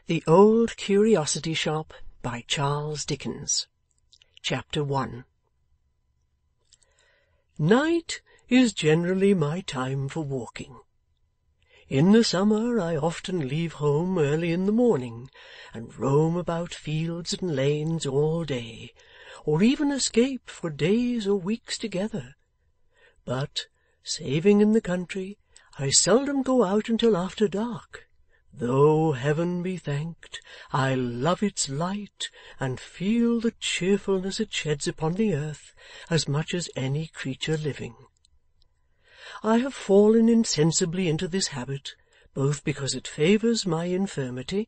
The Old Curiosity Shop by Charles Dickens. Chapter 1. Night is generally my time for walking. In the summer I often leave home early in the morning, and roam about fields and lanes all day, or even escape for days or weeks together. But, saving in the country, I seldom go out until after dark, though, heaven be thanked, I love its light, and feel the cheerfulness it sheds upon the earth as much as any creature living. I have fallen insensibly into this habit, both because it favours my infirmity,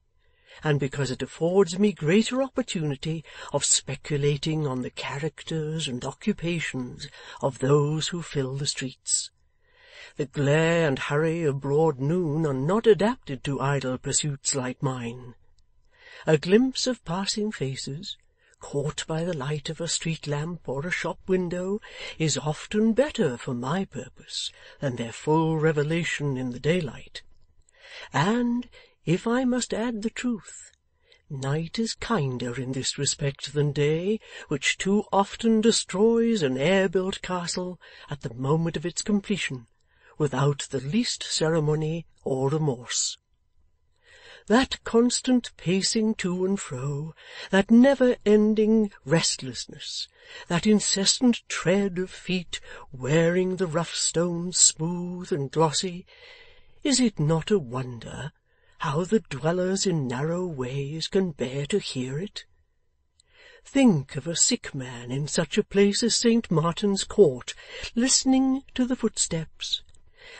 and because it affords me greater opportunity of speculating on the characters and occupations of those who fill the streets. The glare and hurry of broad noon are not adapted to idle pursuits like mine. A glimpse of passing faces, caught by the light of a street lamp or a shop window, is often better for my purpose than their full revelation in the daylight. And, if I must add the truth, night is kinder in this respect than day, which too often destroys an air-built castle at the moment of its completion, without the least ceremony or remorse. That constant pacing to and fro, that never-ending restlessness, that incessant tread of feet wearing the rough stones smooth and glossy, is it not a wonder how the dwellers in narrow ways can bear to hear it? Think of a sick man in such a place as St. Martin's Court, listening to the footsteps,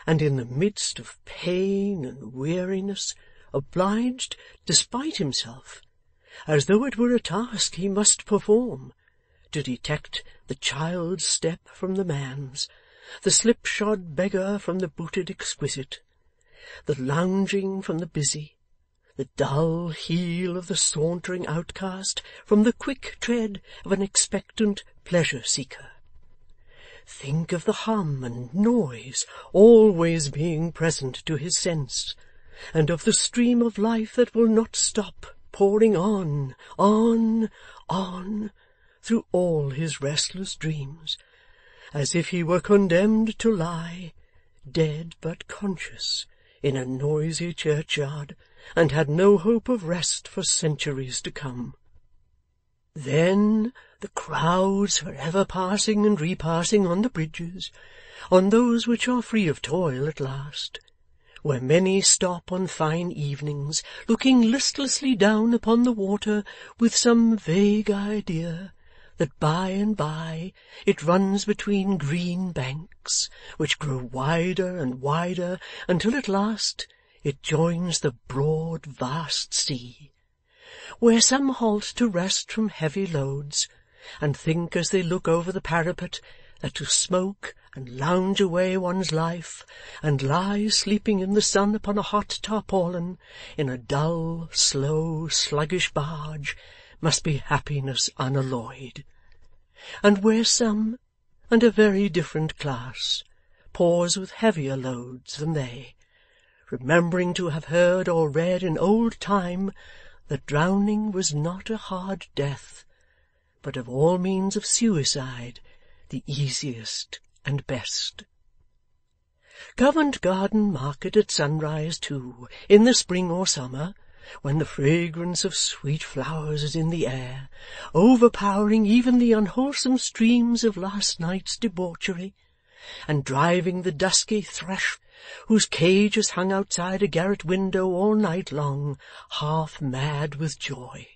and in the midst of pain and weariness, obliged, despite himself, as though it were a task he must perform, to detect the child's step from the man's, the slipshod beggar from the booted exquisite, the lounging from the busy, the dull heel of the sauntering outcast from the quick tread of an expectant pleasure-seeker. Think of the hum and noise always being present to his sense, and of the stream of life that will not stop pouring on, through all his restless dreams, as if he were condemned to lie, dead but conscious, in a noisy churchyard, and had no hope of rest for centuries to come. Then the crowds for ever passing and repassing on the bridges, on those which are free of toil at last, where many stop on fine evenings, looking listlessly down upon the water with some vague idea that by and by it runs between green banks, which grow wider and wider until at last it joins the broad vast sea, where some halt to rest from heavy loads, and think as they look over the parapet that to smoke and lounge away one's life, and lie sleeping in the sun upon a hot tarpaulin, in a dull, slow, sluggish barge, must be happiness unalloyed, and where some, and a very different class, pause with heavier loads than they, remembering to have heard or read in old time that drowning was not a hard death, but of all means of suicide the easiest and best. Covent Garden Market at sunrise, too, in the spring or summer, when the fragrance of sweet flowers is in the air, overpowering even the unwholesome streams of last night's debauchery, and driving the dusky thrush whose cage is hung outside a garret window all night long, half mad with joy.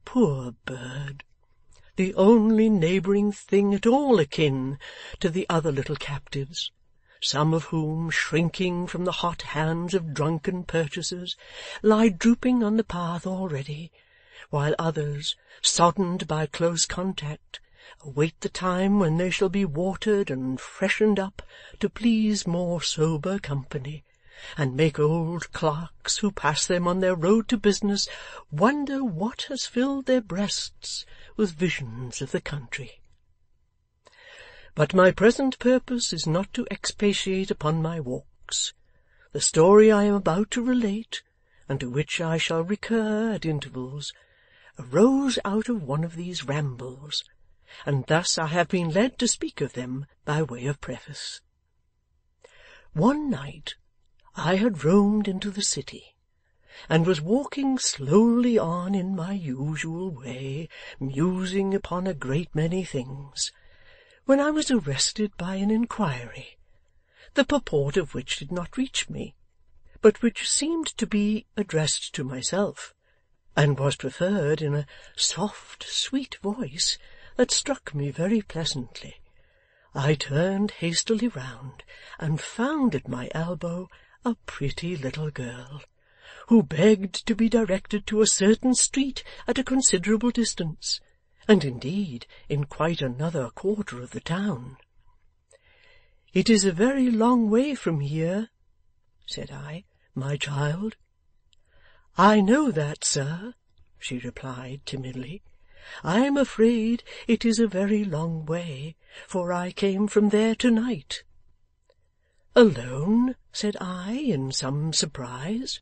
Poor bird! The only neighbouring thing at all akin to the other little captives, some of whom, shrinking from the hot hands of drunken purchasers, lie drooping on the path already, while others, soddened by close contact, await the time when they shall be watered and freshened up to please more sober company, and make old clerks who pass them on their road to business wonder what has filled their breasts with visions of the country. But my present purpose is not to expatiate upon my walks. The story I am about to relate, and to which I shall recur at intervals, arose out of one of these rambles, and thus I have been led to speak of them by way of preface. One night I had roamed into the city, and was walking slowly on in my usual way, musing upon a great many things, when I was arrested by an inquiry, the purport of which did not reach me, but which seemed to be addressed to myself, and was preferred in a soft, sweet voice that struck me very pleasantly. I turned hastily round, and found at my elbow a pretty little girl, who begged to be directed to a certain street at a considerable distance, and indeed in quite another quarter of the town. "It is a very long way from here," said I, "my child." "I know that, sir," she replied timidly. "I am afraid it is a very long way, for I came from there to-night." "Alone?" said I, in some surprise.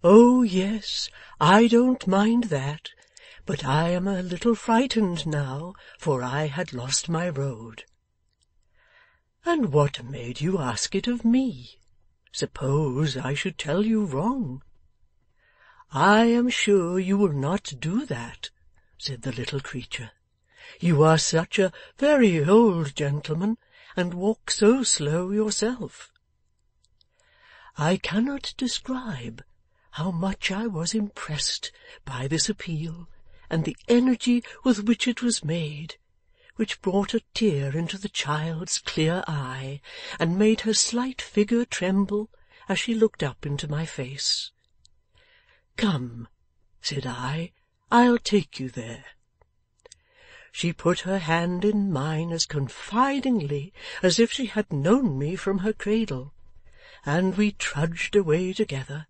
"Oh, yes, I don't mind that, but I am a little frightened now, for I had lost my road." "And what made you ask it of me? Suppose I should tell you wrong?" "I am sure you will not do that," said the little creature. "You are such a very old gentleman, and walk so slow yourself." I cannot describe how much I was impressed by this appeal, and the energy with which it was made, which brought a tear into the child's clear eye, and made her slight figure tremble as she looked up into my face. "Come," said I, "I'll take you there." She put her hand in mine as confidingly as if she had known me from her cradle, and we trudged away together,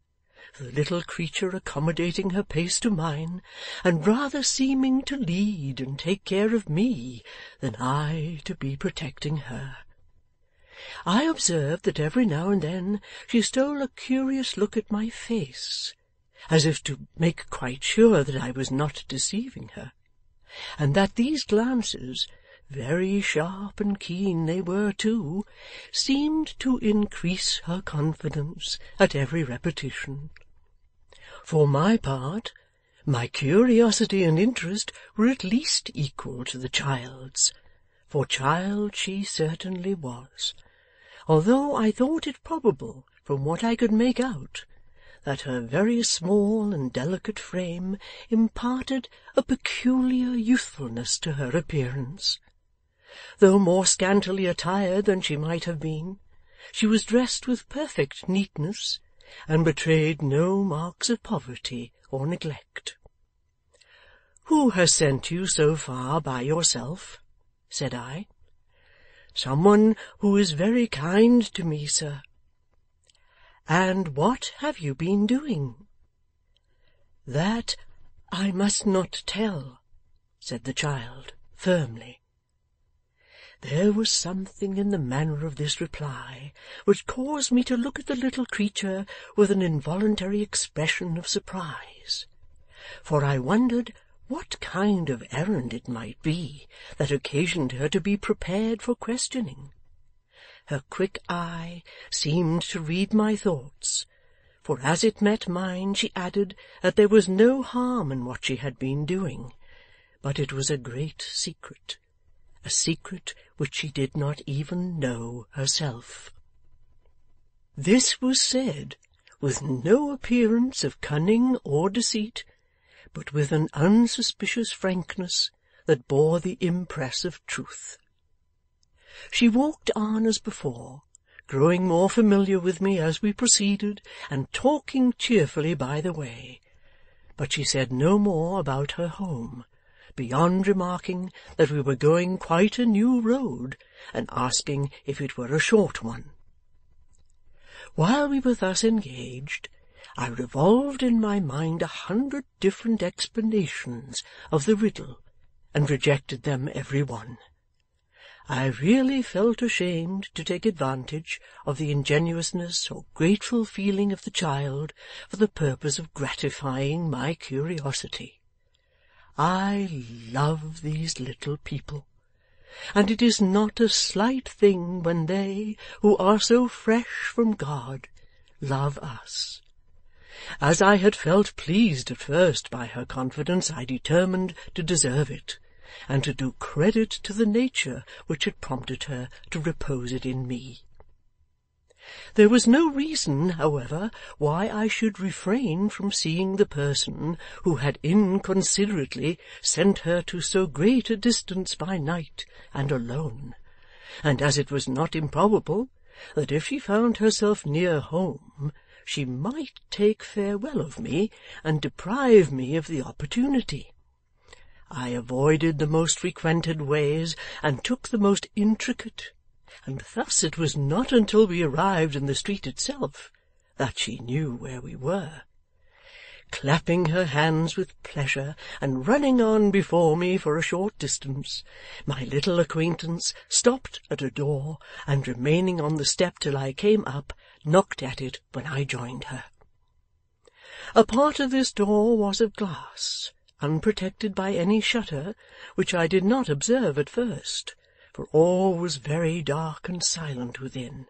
the little creature accommodating her pace to mine, and rather seeming to lead and take care of me than I to be protecting her. I observed that every now and then she stole a curious look at my face, as if to make quite sure that I was not deceiving her, and that these glances, very sharp and keen they were too, seemed to increase her confidence at every repetition. For my part, my curiosity and interest were at least equal to the child's, for child she certainly was, although I thought it probable, from what I could make out, that her very small and delicate frame imparted a peculiar youthfulness to her appearance. Though more scantily attired than she might have been, she was dressed with perfect neatness, and betrayed no marks of poverty or neglect. "Who has sent you so far by yourself?" said I. "Someone who is very kind to me, sir." "And what have you been doing?" "That I must not tell," said the child, firmly. There was something in the manner of this reply which caused me to look at the little creature with an involuntary expression of surprise, for I wondered what kind of errand it might be that occasioned her to be prepared for questioning. Her quick eye seemed to read my thoughts, for as it met mine she added that there was no harm in what she had been doing, but it was a great secret, a secret which she did not even know herself. This was said with no appearance of cunning or deceit, but with an unsuspicious frankness that bore the impress of truth. She walked on as before, growing more familiar with me as we proceeded, and talking cheerfully by the way, but she said no more about her home, beyond remarking that we were going quite a new road, and asking if it were a short one. While we were thus engaged, I revolved in my mind 100 different explanations of the riddle, and rejected them every one. I really felt ashamed to take advantage of the ingenuousness or grateful feeling of the child for the purpose of gratifying my curiosity. I love these little people, and it is not a slight thing when they, who are so fresh from God, love us. As I had felt pleased at first by her confidence, I determined to deserve it, and to do credit to the nature which had prompted her to repose it in me. There was no reason, however, why I should refrain from seeing the person who had inconsiderately sent her to so great a distance by night and alone, and as it was not improbable that if she found herself near home, she might take farewell of me and deprive me of the opportunity, I avoided the most frequented ways and took the most intricate, and thus it was not until we arrived in the street itself that she knew where we were. Clapping her hands with pleasure and running on before me for a short distance, my little acquaintance stopped at a door, and remaining on the step till I came up, knocked at it when I joined her. A part of this door was of glass, unprotected by any shutter, which I did not observe at first, for all was very dark and silent within,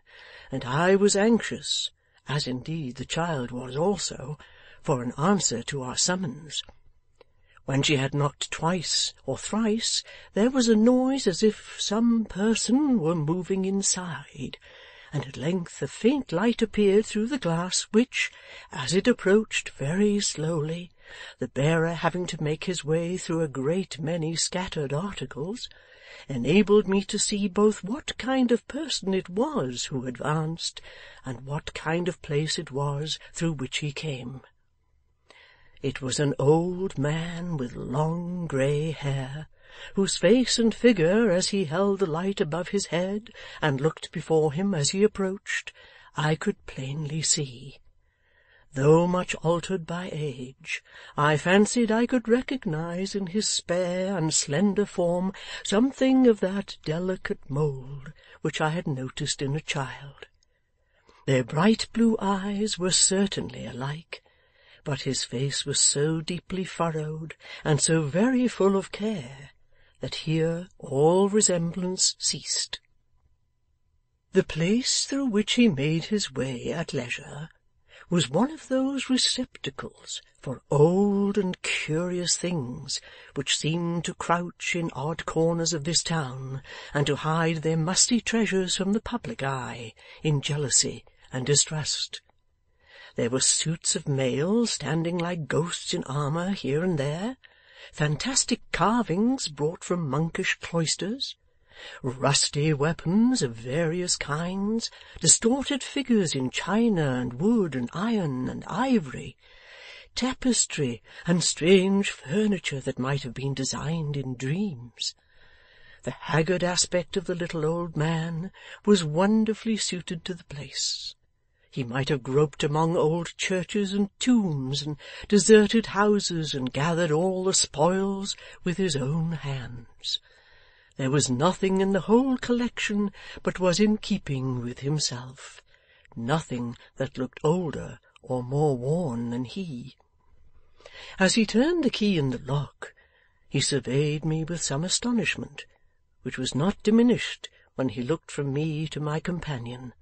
and I was anxious, as indeed the child was also, for an answer to our summons. When she had knocked twice or thrice, there was a noise as if some person were moving inside, and at length a faint light appeared through the glass, which, as it approached very slowly, the bearer having to make his way through a great many scattered articles, enabled me to see both what kind of person it was who advanced, and what kind of place it was through which he came. It was an old man with long grey hair, whose face and figure, as he held the light above his head and looked before him as he approached, I could plainly see. Though much altered by age, I fancied I could recognize in his spare and slender form something of that delicate mould which I had noticed in a child. Their bright blue eyes were certainly alike, but his face was so deeply furrowed and so very full of care that here all resemblance ceased. The place through which he made his way at leisure was one of those receptacles for old and curious things which seem to crouch in odd corners of this town, and to hide their musty treasures from the public eye in jealousy and distrust. There were suits of mail standing like ghosts in armour here and there, fantastic carvings brought from monkish cloisters, rusty weapons of various kinds, distorted figures in china and wood and iron and ivory, tapestry and strange furniture that might have been designed in dreams. The haggard aspect of the little old man was wonderfully suited to the place. He might have groped among old churches and tombs and deserted houses and gathered all the spoils with his own hands. There was nothing in the whole collection but was in keeping with himself, nothing that looked older or more worn than he. As he turned the key in the lock, he surveyed me with some astonishment, which was not diminished when he looked from me to my companion.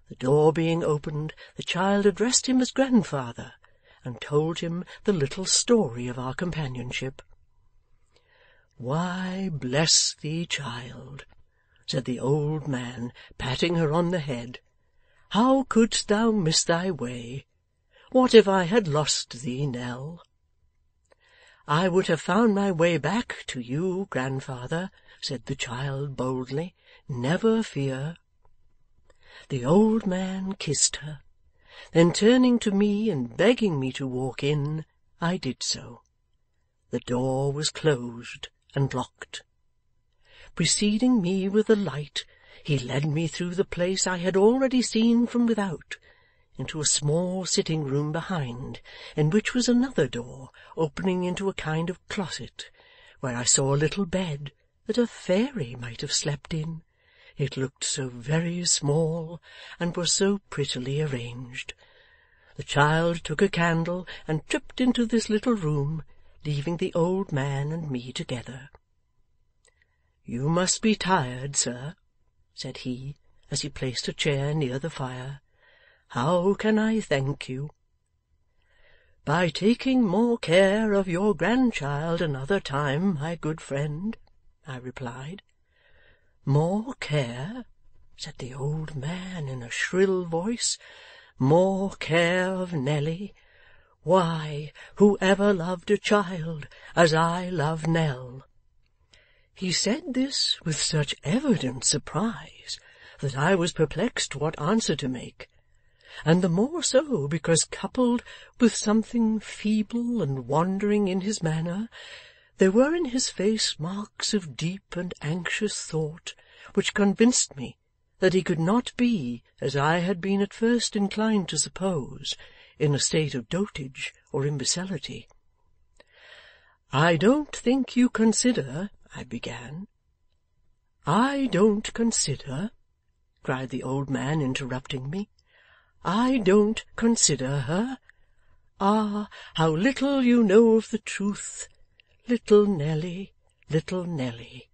The door being opened, the child addressed him as grandfather, and told him the little story of our companionship. "Why, bless thee, child," said the old man, patting her on the head, "how couldst thou miss thy way? What if I had lost thee, Nell?" "I would have found my way back to you, grandfather," said the child boldly. "Never fear." The old man kissed her. Then turning to me and begging me to walk in, I did so. The door was closed and locked. Preceding me with the light, he led me through the place I had already seen from without, into a small sitting-room behind, in which was another door opening into a kind of closet, where I saw a little bed, that a fairy might have slept in, it looked so very small, and was so prettily arranged. The child took a candle and tripped into this little room, leaving the old man and me together. "You must be tired, sir," said he, as he placed a chair near the fire. "How can I thank you?" "By taking more care of your grandchild another time, my good friend," I replied. "More care?" said the old man in a shrill voice. "More care of Nelly? Why, who ever loved a child as I love Nell?" He said this with such evident surprise that I was perplexed what answer to make, and the more so because, coupled with something feeble and wandering in his manner, there were in his face marks of deep and anxious thought, which convinced me that he could not be, as I had been at first inclined to suppose, in a state of dotage or imbecility. "I don't think you consider," I began. "I don't consider," cried the old man, interrupting me. "I don't consider her? Ah, how little you know of the truth, little Nelly, little Nelly!"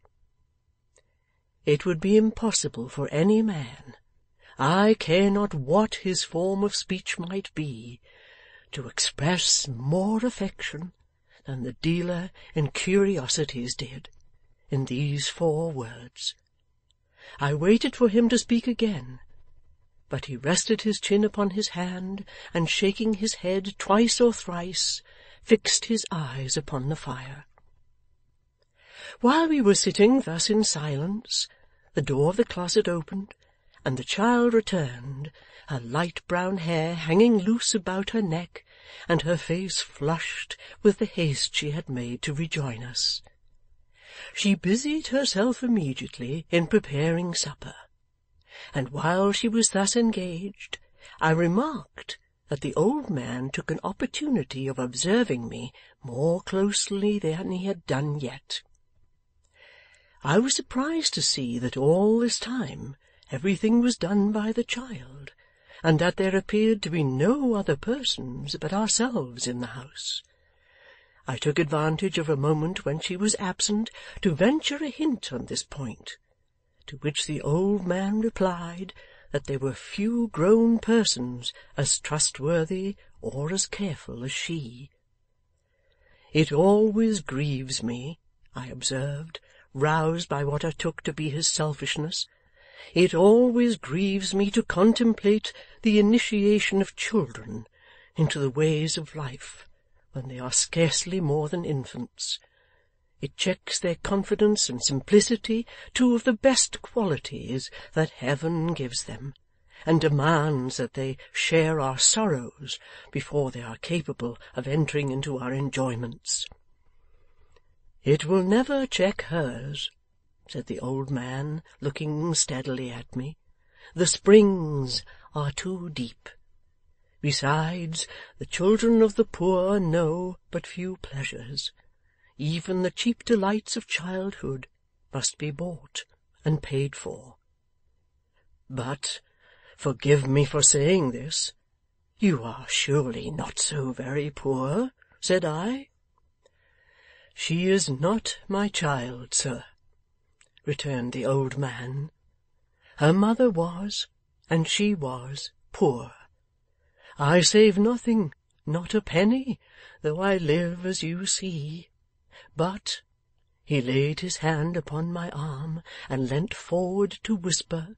It would be impossible for any man, I care not what his form of speech might be, to express more affection than the dealer in curiosities did, in these 4 words. I waited for him to speak again, but he rested his chin upon his hand, and shaking his head twice or thrice, fixed his eyes upon the fire. While we were sitting thus in silence, the door of the closet opened, and the child returned, her light brown hair hanging loose about her neck, and her face flushed with the haste she had made to rejoin us. She busied herself immediately in preparing supper, and while she was thus engaged, I remarked that the old man took an opportunity of observing me more closely than he had done yet. I was surprised to see that all this time everything was done by the child, and that there appeared to be no other persons but ourselves in the house. I took advantage of a moment when she was absent to venture a hint on this point, to which the old man replied that there were few grown persons as trustworthy or as careful as she. "It always grieves me," I observed, roused by what I took to be his selfishness, "it always grieves me to contemplate the initiation of children into the ways of life when they are scarcely more than infants. It checks their confidence and simplicity, 2 of the best qualities that Heaven gives them, and demands that they share our sorrows before they are capable of entering into our enjoyments." "It will never check hers," said the old man, looking steadily at me. "The springs are too deep. Besides, the children of the poor know but few pleasures. Even the cheap delights of childhood must be bought and paid for. But, forgive me for saying this, you are surely not so very poor?" said I. "She is not my child, sir," returned the old man. "Her mother was, and she was, poor. I save nothing, not a penny, though I live as you see. But," he laid his hand upon my arm and leant forward to whisper,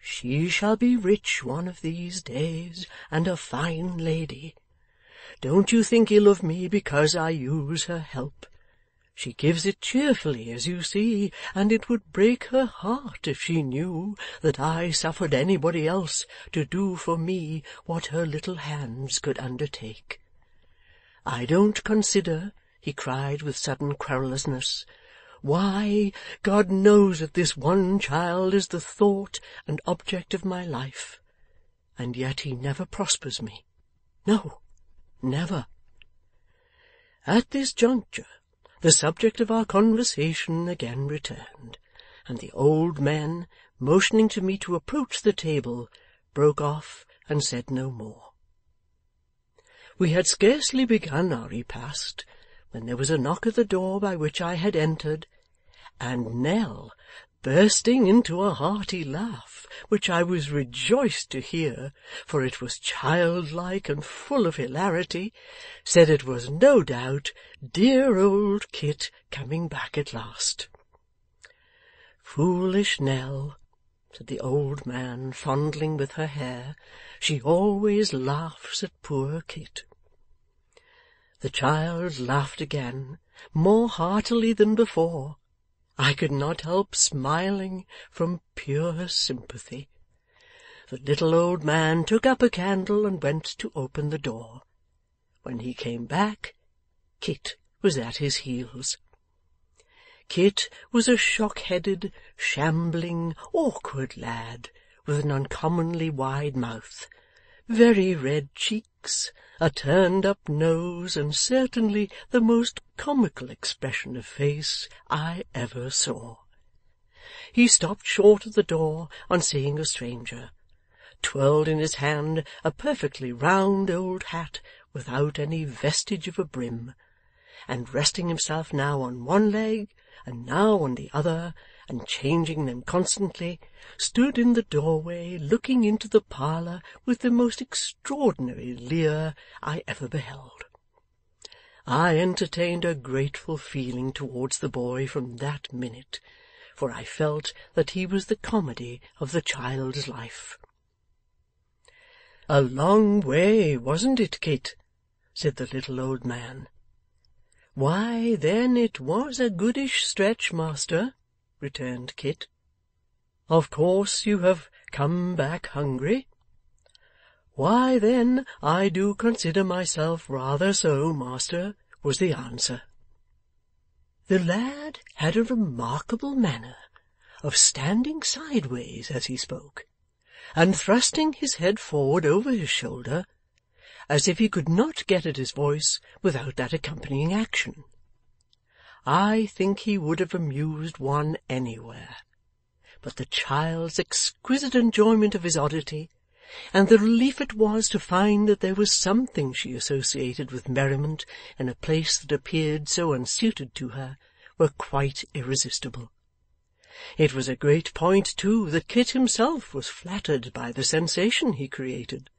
"she shall be rich one of these days, and a fine lady. Don't you think ill of me because I use her help. She gives it cheerfully, as you see, and it would break her heart if she knew that I suffered anybody else to do for me what her little hands could undertake. I don't consider," he cried with sudden querulousness, "why, God knows that this one child is the thought and object of my life, and yet he never prospers me. No, never." At this juncture the subject of our conversation again returned, and the old man, motioning to me to approach the table, broke off and said no more. We had scarcely begun our repast when there was a knock at the door by which I had entered, and Nell, bursting into a hearty laugh, which I was rejoiced to hear, for it was childlike and full of hilarity, said it was no doubt dear old Kit coming back at last. "Foolish Nell," said the old man, fondling with her hair, "she always laughs at poor Kit." The child laughed again, more heartily than before. I could not help smiling from pure sympathy. The little old man took up a candle and went to open the door. When he came back, Kit was at his heels. Kit was a shock-headed, shambling, awkward lad, with an uncommonly wide mouth, very red cheeks, a turned-up nose, and certainly the most comical expression of face I ever saw. He stopped short at the door on seeing a stranger, twirled in his hand a perfectly round old hat without any vestige of a brim, and resting himself now on one leg and now on the other, and changing them constantly, stood in the doorway looking into the parlour with the most extraordinary leer I ever beheld. I entertained a grateful feeling towards the boy from that minute, for I felt that he was the comedy of the child's life. "A long way, wasn't it, Kit?" said the little old man. "Why, then it was a goodish stretch, master," returned Kit. "Of course you have come back hungry?" "Why, then, I do consider myself rather so, master," was the answer. The lad had a remarkable manner of standing sideways as he spoke, and thrusting his head forward over his shoulder, as if he could not get at his voice without that accompanying action. I think he would have amused one anywhere, but the child's exquisite enjoyment of his oddity, and the relief it was to find that there was something she associated with merriment in a place that appeared so unsuited to her, were quite irresistible. It was a great point, too, that Kit himself was flattered by the sensation he created,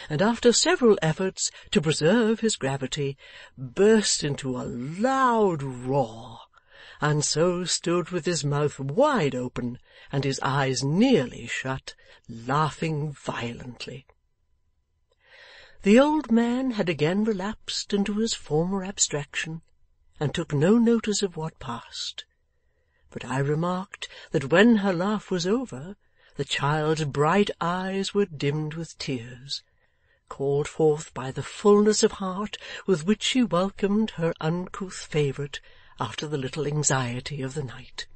and after several efforts to preserve his gravity, burst into a loud roar, and so stood with his mouth wide open and his eyes nearly shut, laughing violently. The old man had again relapsed into his former abstraction, and took no notice of what passed, but I remarked that when her laugh was over, the child's bright eyes were dimmed with tears, called forth by the fullness of heart with which she welcomed her uncouth favourite after the little anxiety of the night.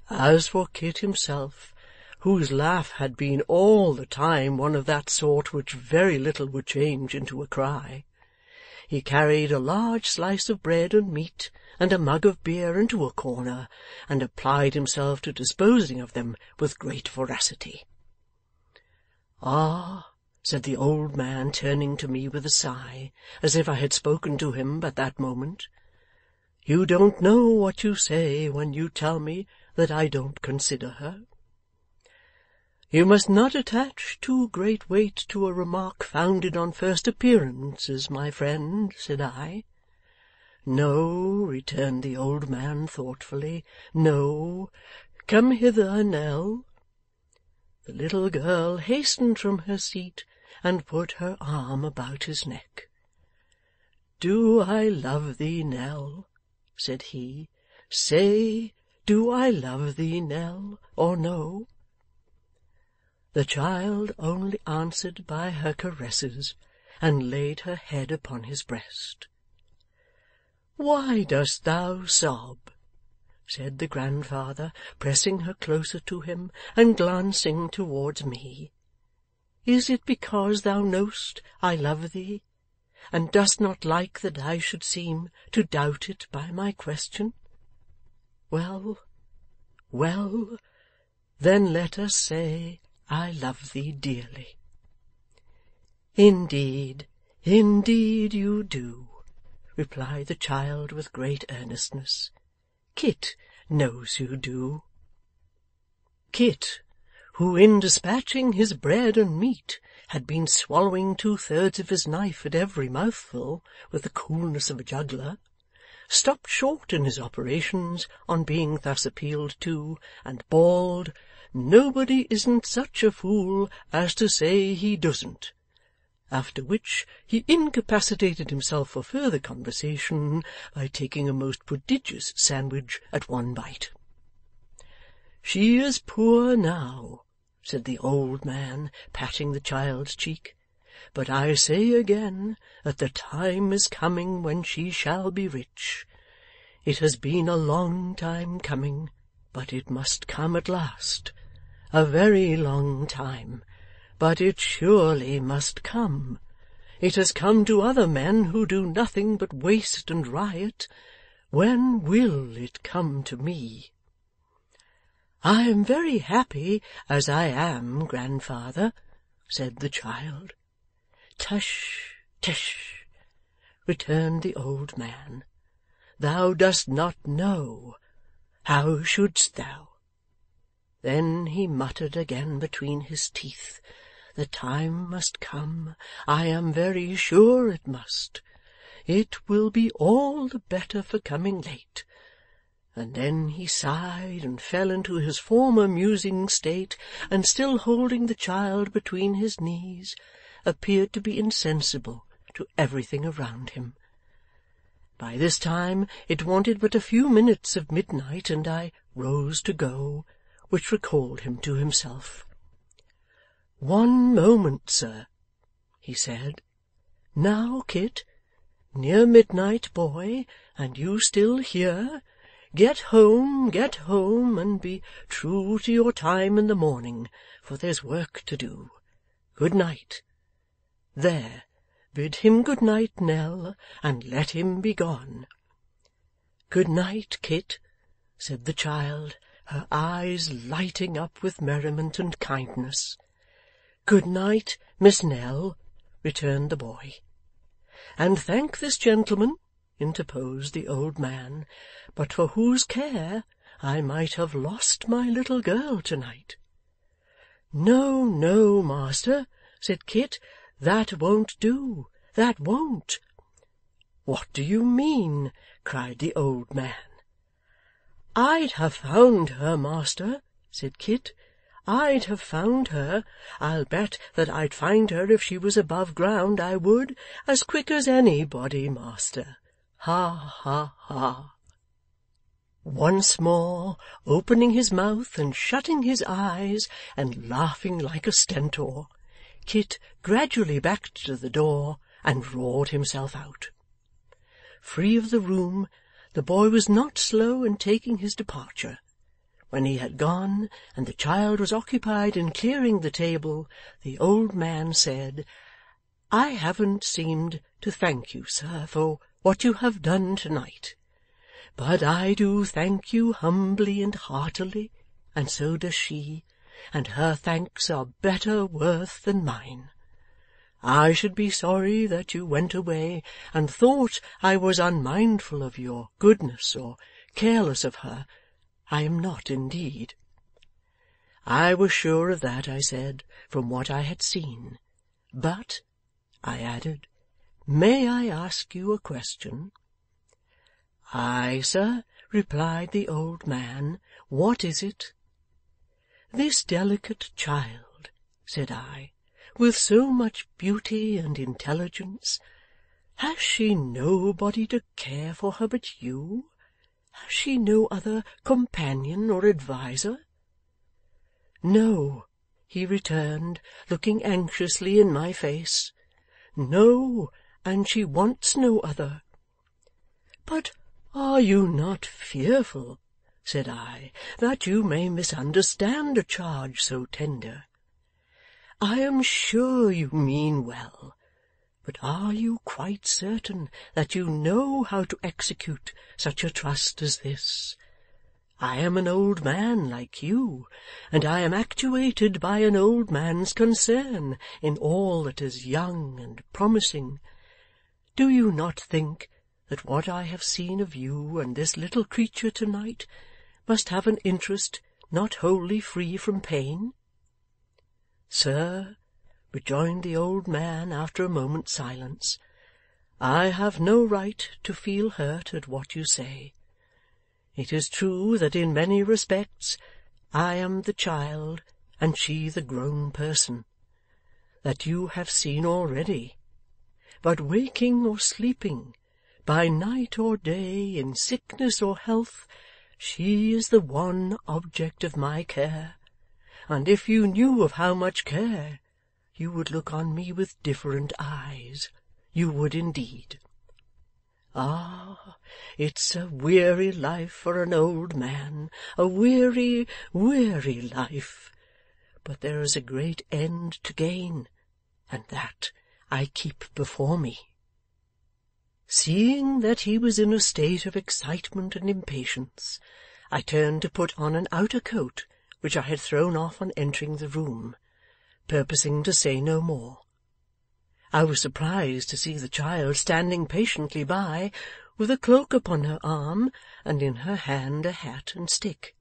As for Kit himself, whose laugh had been all the time one of that sort which very little would change into a cry, he carried a large slice of bread and meat and a mug of beer into a corner, and applied himself to disposing of them with great voracity. "Ah," said the old man, turning to me with a sigh, as if I had spoken to him but that moment, "you don't know what you say when you tell me that I don't consider her." "You must not attach too great weight to a remark founded on first appearances, my friend," said I. "No," returned the old man thoughtfully, "no. Come hither, Nell." The little girl hastened from her seat and put her arm about his neck. "Do I love thee, Nell?" said he. "Say, do I love thee, Nell, or no?" The child only answered by her caresses, and laid her head upon his breast. "Why dost thou sob?" said the grandfather, pressing her closer to him, and glancing towards me. "Is it because thou know'st I love thee, and dost not like that I should seem to doubt it by my question? Well, well, then let us say I love thee dearly. Indeed, indeed you do, replied the child with great earnestness. Kit knows you do. Kit, who in dispatching his bread and meat had been swallowing 2/3 of his knife at every mouthful with the coolness of a juggler, stopped short in his operations on being thus appealed to, and bawled, "Nobody isn't such a fool as to say he doesn't," after which he incapacitated himself for further conversation by taking a most prodigious sandwich at one bite. "She is poor now," said the old man, patting the child's cheek, "but I say again that the time is coming when she shall be rich. It has been a long time coming, but it must come at last. A very long time, but it surely must come. It has come to other men who do nothing but waste and riot. When will it come to me?" "I am very happy as I am, grandfather," said the child. "Tush, tush," returned the old man. "Thou dost not know. How shouldst thou?" Then he muttered again between his teeth, "The time must come. I am very sure it must. It will be all the better for coming late." And then he sighed and fell into his former musing state, and still holding the child between his knees, appeared to be insensible to everything around him. By this time it wanted but a few minutes of midnight, and I rose to go, which recalled him to himself. "One moment, sir," he said. "Now, Kit, near midnight, boy, and you still here. Get home, and be true to your time in the morning, for there's work to do. Good night. There, bid him good night, Nell, and let him be gone." "Good night, Kit," said the child, her eyes lighting up with merriment and kindness. "Good night, Miss Nell," returned the boy. "And thank this gentleman," interposed the old man, "but for whose care I might have lost my little girl to-night." "No, no, master," said Kit, "that won't do, that won't." "What do you mean?" cried the old man. "I'd have found her, master," said Kit. "I'd have found her. I'll bet that I'd find her if she was above ground, I would, as quick as anybody, master. Ha, ha, ha!" Once more opening his mouth and shutting his eyes and laughing like a stentor, Kit gradually backed to the door and roared himself out. Free of the room, the boy was not slow in taking his departure. When he had gone, and the child was occupied in clearing the table, the old man said, "I haven't seemed to thank you, sir, for what you have done to-night. But I do thank you humbly and heartily, and so does she, and her thanks are better worth than mine. I should be sorry that you went away and thought I was unmindful of your goodness or careless of her. I am not, indeed." I was sure of that, I said, from what I had seen. "But," I added, "may I ask you a question?" "Aye, sir," replied the old man. "What is it?" "This delicate child," said I, "with so much beauty and intelligence, has she nobody to care for her but you? Has she no other companion or adviser?" "No," he returned, looking anxiously in my face. "No, and she wants no other." "But are you not fearful," said I, "that you may misunderstand a charge so tender? I am sure you mean well, But are you quite certain that you know how to execute such a trust as this? I am an old man like you, and I am actuated by an old man's concern in all that is young and promising. Do you not think that what I have seen of you and this little creature to-night must have an interest not wholly free from pain?' 'Sir,' rejoined the old man after a moment's silence, 'I have no right to feel hurt at what you say. It is true that in many respects I am the child and she the grown person. That you have seen already. But waking or sleeping, by night or day, in sickness or health, she is the one object of my care, and if you knew of how much care, you would look on me with different eyes. You would indeed. Ah, it's a weary life for an old man, a weary, weary life. But there is a great end to gain, and that I keep before me.' Seeing that he was in a state of excitement and impatience, I turned to put on an outer coat which I had thrown off on entering the room, purposing to say no more. I was surprised to see the child standing patiently by, with a cloak upon her arm, and in her hand a hat and stick.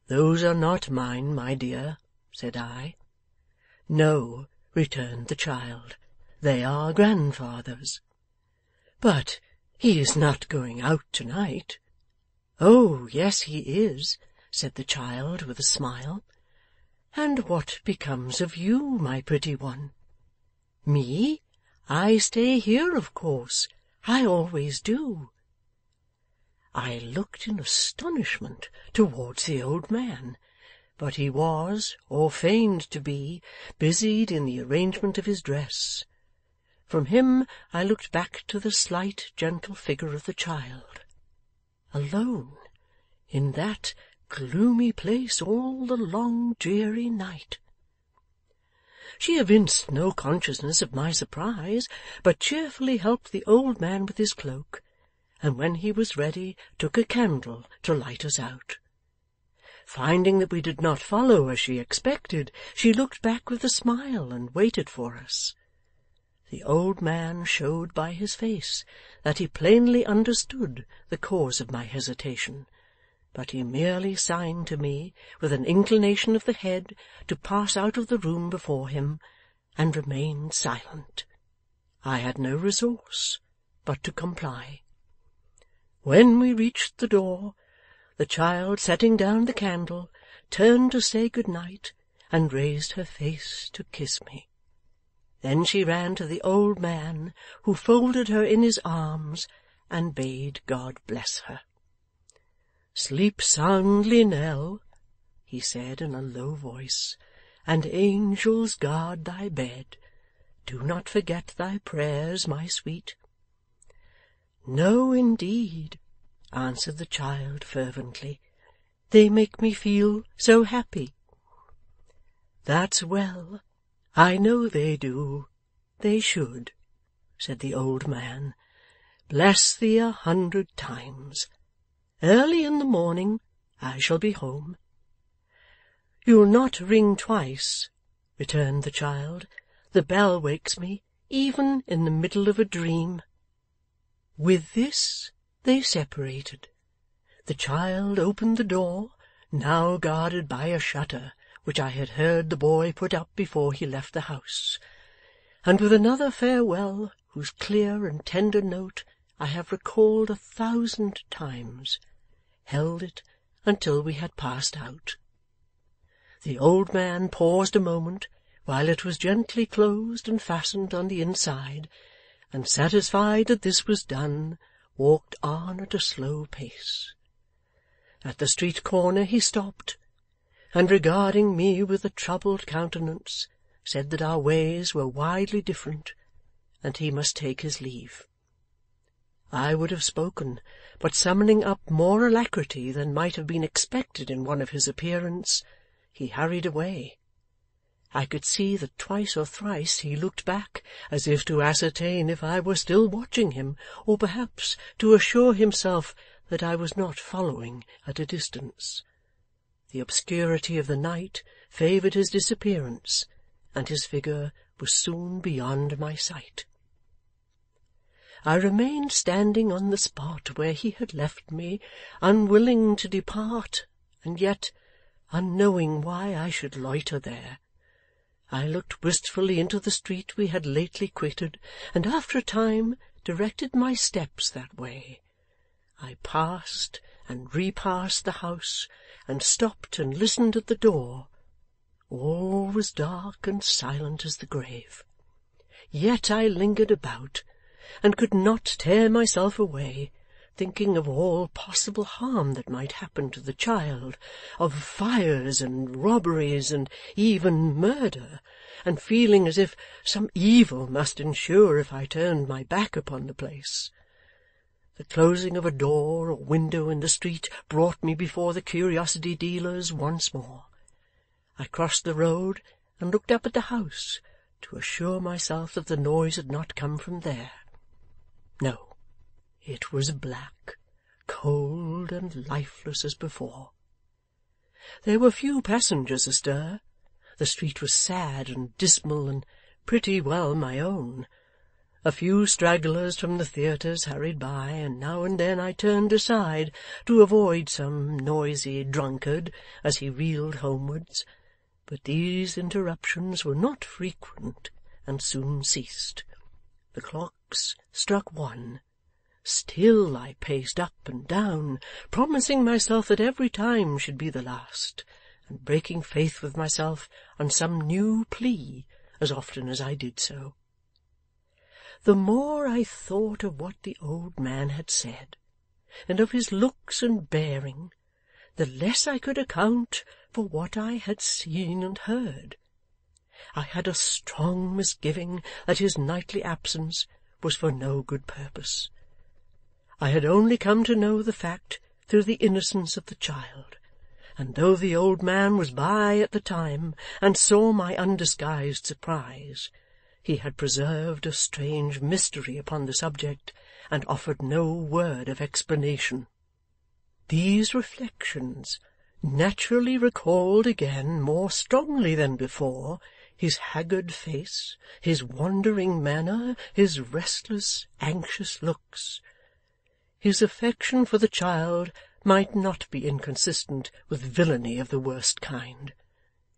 'Those are not mine, my dear,' said I. 'No,' returned the child, 'they are grandfather's.' 'But he is not going out to-night.' 'Oh, yes, he is,' said the child with a smile. 'And what becomes of you, my pretty one?' 'Me? I stay here, of course. I always do.' I looked in astonishment towards the old man, but he was, or feigned to be, busied in the arrangement of his dress. From him I looked back to the slight, gentle figure of the child. Alone, in that gloomy place all the long dreary night. She evinced no consciousness of my surprise, but cheerfully helped the old man with his cloak, and when he was ready took a candle to light us out. Finding that we did not follow as she expected, she looked back with a smile and waited for us. The old man showed by his face that he plainly understood the cause of my hesitation, but he merely signed to me, with an inclination of the head, to pass out of the room before him, and remained silent. I had no resource but to comply. When we reached the door, the child, setting down the candle, turned to say good night, and raised her face to kiss me. Then she ran to the old man, who folded her in his arms, and bade God bless her. "Sleep soundly, Nell," he said in a low voice, "and angels guard thy bed. Do not forget thy prayers, my sweet." "No, indeed," answered the child fervently. "They make me feel so happy." "That's well. I know they do. They should," said the old man. "Bless thee 100 times. Early in the morning I shall be home." "You'll not ring twice," returned the child. "The bell wakes me, even in the middle of a dream." With this they separated. The child opened the door, now guarded by a shutter, which I had heard the boy put up before he left the house, and with another farewell, whose clear and tender note I have recalled 1,000 times, held it until we had passed out. The old man paused a moment while it was gently closed and fastened on the inside, and satisfied that this was done, walked on at a slow pace. At the street corner he stopped, and regarding me with a troubled countenance, said that our ways were widely different, and he must take his leave. I would have spoken, but summoning up more alacrity than might have been expected in one of his appearance, he hurried away, I could see that twice or thrice he looked back, as if to ascertain if I were still watching him, or perhaps to assure himself that I was not following at a distance. The obscurity of the night favoured his disappearance, and his figure was soon beyond my sight. I remained standing on the spot where he had left me, unwilling to depart, and yet unknowing why I should loiter there. I looked wistfully into the street we had lately quitted, and after a time directed my steps that way. I passed and repassed the house, and stopped and listened at the door. All was dark and silent as the grave. Yet I lingered about, and could not tear myself away, thinking of all possible harm that might happen to the child, of fires and robberies and even murder, and feeling as if some evil must ensue if I turned my back upon the place. The closing of a door or window in the street brought me before the curiosity dealers once more. I crossed the road and looked up at the house, to assure myself that the noise had not come from there. No. It was black, cold, and lifeless as before. There were few passengers astir. The street was sad and dismal, and pretty well my own. A few stragglers from the theatres hurried by, and now and then I turned aside to avoid some noisy drunkard as he reeled homewards, but these interruptions were not frequent, and soon ceased. The clocks struck 1. Still I paced up and down, promising myself that every time should be the last, and breaking faith with myself on some new plea as often as I did so. The more I thought of what the old man had said, and of his looks and bearing, the less I could account for what I had seen and heard. I had a strong misgiving that his nightly absence was for no good purpose. I had only come to know the fact through the innocence of the child, and though the old man was by at the time and saw my undisguised surprise, he had preserved a strange mystery upon the subject, and offered no word of explanation. These reflections naturally recalled again, more strongly than before, his haggard face, his wandering manner, his restless, anxious looks. His affection for the child might not be inconsistent with villainy of the worst kind.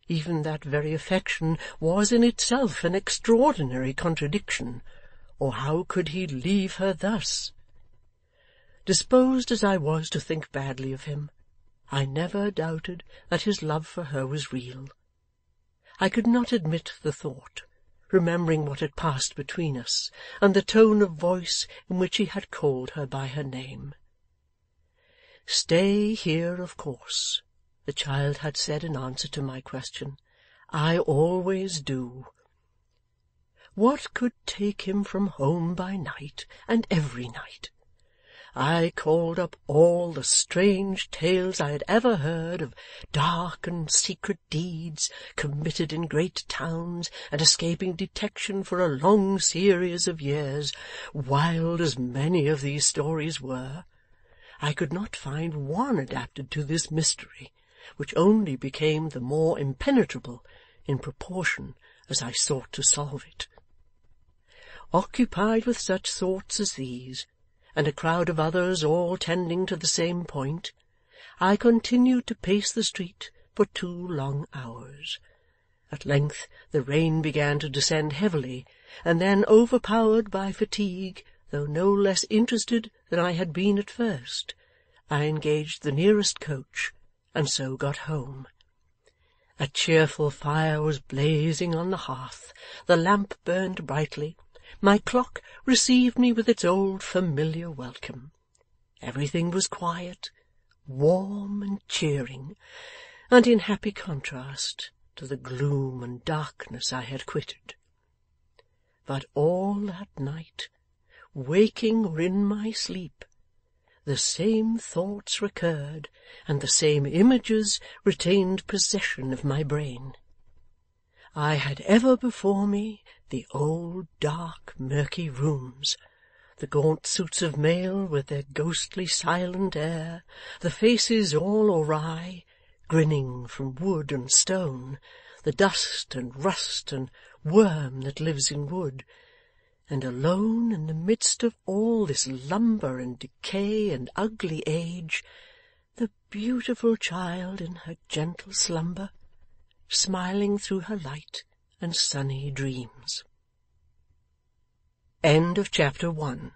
Even that very affection was in itself an extraordinary contradiction, or how could he leave her thus? Disposed as I was to think badly of him, I never doubted that his love for her was real. I could not admit the thought, remembering what had passed between us, and the tone of voice in which he had called her by her name. "Stay here, of course," the child had said in answer to my question. "I always do." What could take him from home by night, and every night? I called up all the strange tales I had ever heard of dark and secret deeds committed in great towns and escaping detection for a long series of years. Wild as many of these stories were, I could not find one adapted to this mystery, which only became the more impenetrable in proportion as I sought to solve it. Occupied with such thoughts as these, and a crowd of others all tending to the same point, I continued to pace the street for 2 long hours. At length the rain began to descend heavily, and then, overpowered by fatigue, though no less interested than I had been at first, I engaged the nearest coach, and so got home. A cheerful fire was blazing on the hearth, the lamp burned brightly, my clock received me with its old familiar welcome. Everything was quiet, warm, and cheering, and in happy contrast to the gloom and darkness I had quitted. But all that night, waking or in my sleep, the same thoughts recurred, and the same images retained possession of my brain. I had ever before me the old dark murky rooms, the gaunt suits of mail with their ghostly silent air, the faces all awry, grinning from wood and stone, the dust and rust and worm that lives in wood, and alone in the midst of all this lumber and decay and ugly age, the beautiful child in her gentle slumber, smiling through her light and sunny dreams. End of chapter 1.